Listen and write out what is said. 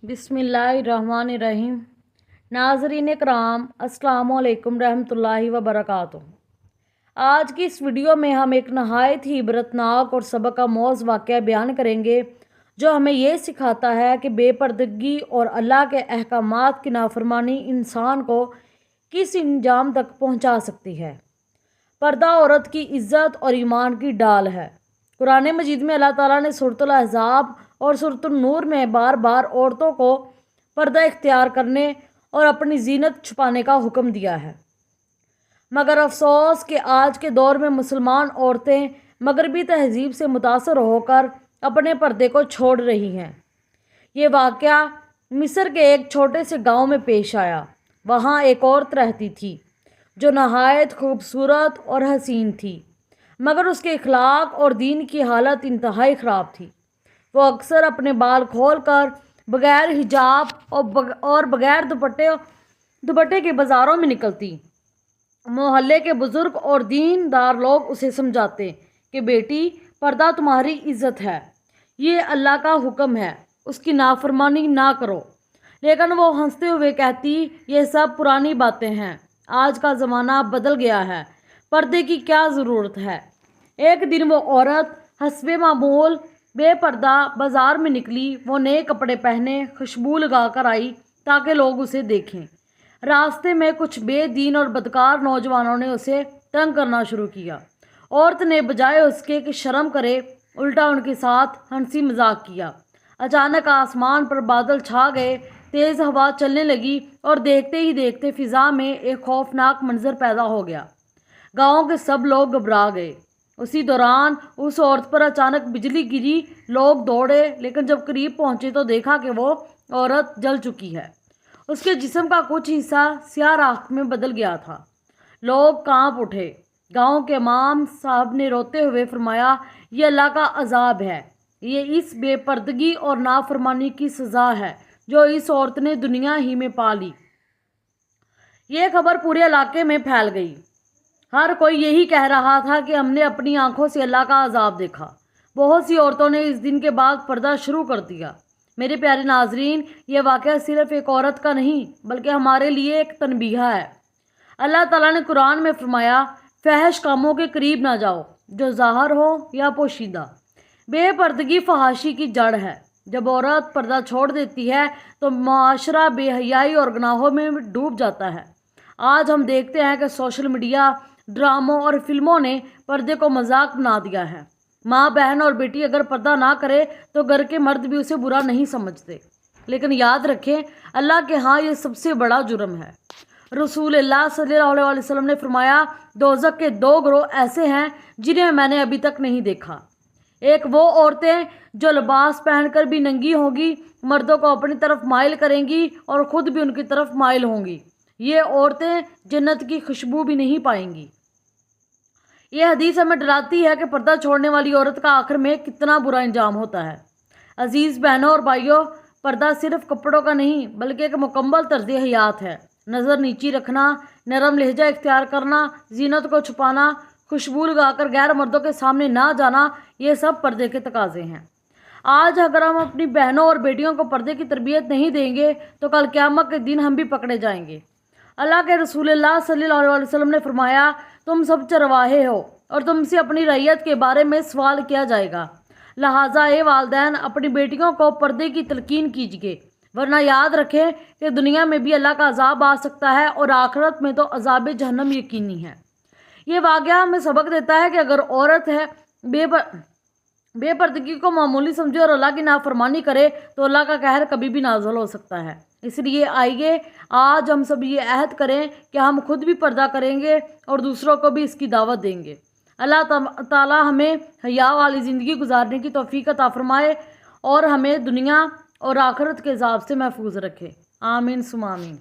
बिस्मिल्लाहिर्रहमानिर्रहीम। नाज़रीन कराम, अस्सलामु अलैकुम रहमतुल्लाहि व बरकातुहू। आज की इस वीडियो में हम एक नहायत ही इबरतनाक और सबक आमोज़ वाक़या बयान करेंगे जो हमें ये सिखाता है कि बेपर्दगी और अल्लाह के अहकामात की नाफरमानी इंसान को किस अंजाम तक पहुँचा सकती है। पर्दा औरत की इज़्ज़त और ईमान की डाल है। कुरान मजीद में अल्लाह ताला ने सूरतुल अहज़ाब और सूरतुल नूर में बार बार औरतों को पर्दा इख्तियार करने और अपनी जीनत छुपाने का हुक्म दिया है, मगर अफसोस कि आज के दौर में मुसलमान औरतें मगरबी तहजीब से मुतासर होकर अपने पर्दे को छोड़ रही हैं। ये वाक़या मिस्र के एक छोटे से गांव में पेश आया। वहाँ एक औरत रहती थी जो नहायत खूबसूरत और हसीन थी, मगर उसके इखलाक और दीन की हालत इंतहाई ख़राब थी। वो अक्सर अपने बाल खोलकर बग़ैर हिजाब और बग़ैर दुपट्टे के बाज़ारों में निकलती। मोहल्ले के बुज़ुर्ग और दीनदार लोग उसे समझाते कि बेटी, पर्दा तुम्हारी इज़्ज़त है, ये अल्लाह का हुक्म है, उसकी नाफरमानी ना करो। लेकिन वो हंसते हुए कहती, ये सब पुरानी बातें हैं, आज का ज़माना बदल गया है, पर्दे की क्या ज़रूरत है। एक दिन वो औरत हस्बे मामूल बेपर्दा बाज़ार में निकली। वो नए कपड़े पहने खुशबू लगा कर आई ताकि लोग उसे देखें। रास्ते में कुछ बेदीन और बदकार नौजवानों ने उसे तंग करना शुरू किया। औरत ने बजाय उसके कि शर्म करे, उल्टा उनके साथ हंसी मजाक किया। अचानक आसमान पर बादल छा गए, तेज़ हवा चलने लगी और देखते ही देखते फ़िज़ा में एक खौफनाक मंजर पैदा हो गया। गांव के सब लोग घबरा गए। उसी दौरान उस औरत पर अचानक बिजली गिरी। लोग दौड़े, लेकिन जब करीब पहुंचे तो देखा कि वो औरत जल चुकी है। उसके जिस्म का कुछ हिस्सा स्याह राख में बदल गया था। लोग कांप उठे। गांव के इमाम साहब ने रोते हुए फरमाया, ये अल्लाह का अजाब है, ये इस बेपर्दगी और नाफरमानी की सज़ा है जो इस औरत ने दुनिया ही में पा ली। ये खबर पूरे इलाके में फैल गई। हर कोई यही कह रहा था कि हमने अपनी आंखों से अल्लाह का अजाब देखा। बहुत सी औरतों ने इस दिन के बाद पर्दा शुरू कर दिया। मेरे प्यारे नाजरीन, ये वाक़या सिर्फ़ एक औरत का नहीं बल्कि हमारे लिए एक तनबीहा है। अल्लाह ताला ने कुरान में फरमाया, फहश कामों के करीब ना जाओ, जो ज़ाहिर हो या पोशीदा। बेपर्दगी फहाशी की जड़ है। जब औरत पर्दा छोड़ देती है तो माशरा बेहयाई और गुनाहों में डूब जाता है। आज हम देखते हैं कि सोशल मीडिया, ड्रामों और फिल्मों ने पर्दे को मजाक बना दिया है। माँ, बहन और बेटी अगर पर्दा ना करे तो घर के मर्द भी उसे बुरा नहीं समझते। लेकिन याद रखें, अल्लाह के यहाँ ये सबसे बड़ा जुर्म है। रसूलुल्लाह सल्लल्लाहु अलैहि वसल्लम ने फरमाया, दोज़ख के दो गिरोह ऐसे हैं जिन्हें मैंने अभी तक नहीं देखा। एक वो औरतें जो लिबास पहनकर भी नंगी होंगी, मर्दों को अपनी तरफ माइल करेंगी और ख़ुद भी उनकी तरफ माइल होंगी। ये औरतें जन्नत की खुशबू भी नहीं पाएंगी। ये हदीस हमें डराती है कि पर्दा छोड़ने वाली औरत का आखिर में कितना बुरा अंजाम होता है। अजीज़ बहनों और भाइयों, पर्दा सिर्फ कपड़ों का नहीं बल्कि एक मुकम्मल तर्ज हयात है। नज़र नीची रखना, नरम लहजा इख्तियार करना, जीनत को छुपाना, खुशबू लगाकर गैर मर्दों के सामने ना जाना, ये सब पर्दे के तकाजे हैं। आज अगर हम अपनी बहनों और बेटियों को पर्दे की तरबियत नहीं देंगे तो कल क़यामत के दिन हम भी पकड़े जाएंगे। अल्लाह के रसूलुल्लाह सल्लल्लाहु अलैहि वसल्लम ने फरमाया, तुम सब चरवाहे हो और तुमसे अपनी रैयत के बारे में सवाल किया जाएगा। लिहाजा ए वालिदैन, अपनी बेटियों को पर्दे की तलकीन कीजिए, वरना याद रखें कि दुनिया में भी अल्लाह का अजाब आ सकता है और आखिरत में तो अजाब जहन्नम यकीनी है। ये वाक़या हमें सबक देता है कि अगर औरत है बेपर्दगी को मामूली समझे और अल्लाह की नाफरमानी करे तो अल्लाह का कहर कभी भी नाज़िल हो सकता है। इसलिए आइए आज हम सब ये अहद करें कि हम खुद भी पर्दा करेंगे और दूसरों को भी इसकी दावत देंगे। अल्लाह ताला हमें हया वाली ज़िंदगी गुजारने की तौफीक अता फरमाए और हमें दुनिया और आखिरत के अज़ाब से महफूज रखे। आमीन सुमा आमीन।